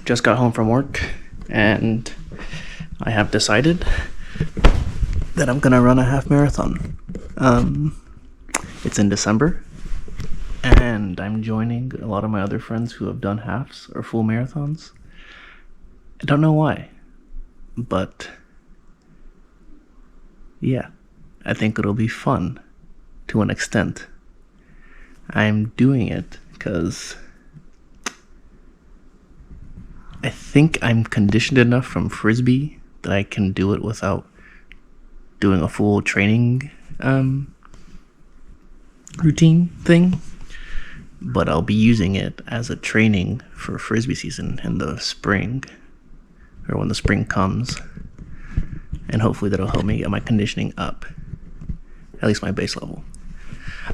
just got home from work and I have decided that I'm gonna run a half marathon. It's in December and I'm joining a lot of my other friends who have done halves or full marathons. I don't know why, but yeah, I think it'll be fun to an extent. I'm doing it because I think I'm conditioned enough from Frisbee that I can do it without doing a full training routine thing. But I'll be using it as a training for Frisbee season in the spring, or when the spring comes. And hopefully that'll help me get my conditioning up, at least my base level.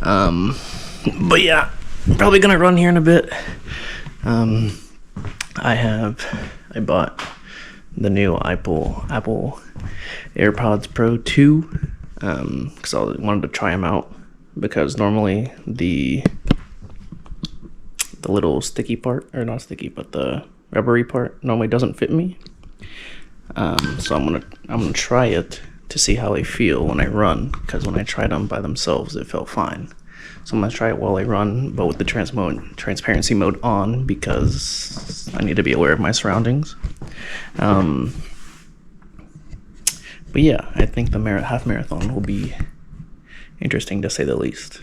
But yeah, I'm probably gonna run here in a bit. I bought the new Apple AirPods Pro 2 because I wanted to try them out, because normally the little sticky part, or not sticky, but the rubbery part normally doesn't fit me. So I'm gonna try it to see how they feel when I run, because when I tried them by themselves it felt fine. So I'm gonna try it while I run, but with the transparency mode on, because I need to be aware of my surroundings. But yeah, I think the half marathon will be interesting, to say the least.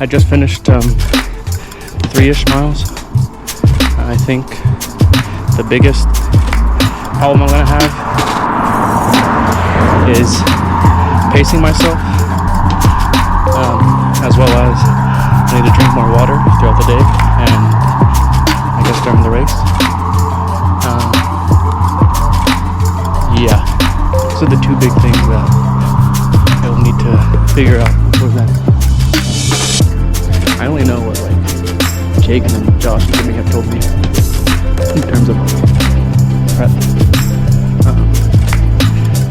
I just finished 3-ish miles. I think the biggest problem I'm gonna have is pacing myself, as well as I need to drink more water throughout the day, and I guess during the race. Yeah, so the two big things that I will need to figure out before then. I only know what Jagan and Josh and Jimmy have told me in terms of prep,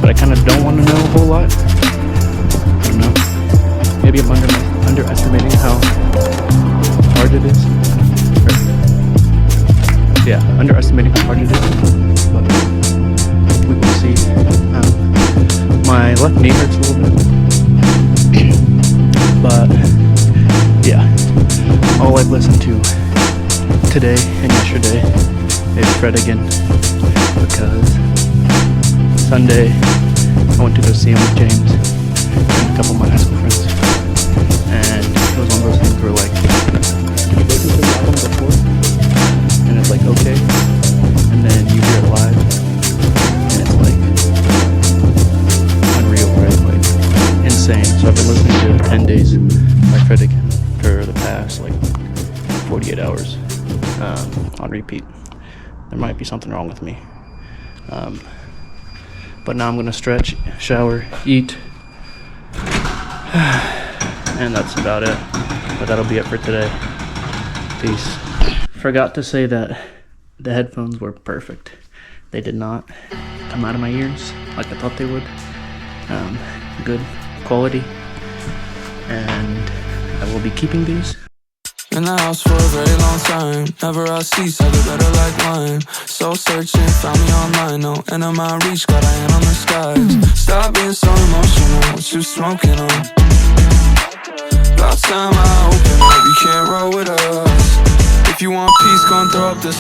but I kind of don't want to know a whole lot. I don't know. Maybe I'm underestimating how hard it is. Yeah, underestimating how hard it is. But we will see. My left knee hurts a little bit, but yeah, all I've listened to today and yesterday is Fred again, because Sunday I went to go see him with James and a couple of my high school friends, and it was one of those things where did you listen to the album before? And it's okay, and then you hear it live and it's unreal, right? Insane. So I've been listening to 10 Days by Fred again for the past 48 hours on repeat. There might be something wrong with me, but now I'm gonna stretch, shower, eat, and that's about it. But that'll be it for today. Peace. Forgot to say that the headphones were perfect. They did not come out of my ears like I thought they would. Good quality, and I will be keeping these. In the house for a very long time. Never I cease, I get better like wine. Soul searching, found me online. No end of my reach, got a hand on the skies. Stop being so emotional, what you smoking on? About time I open up, you can't roll with us. If you want peace, go and throw up this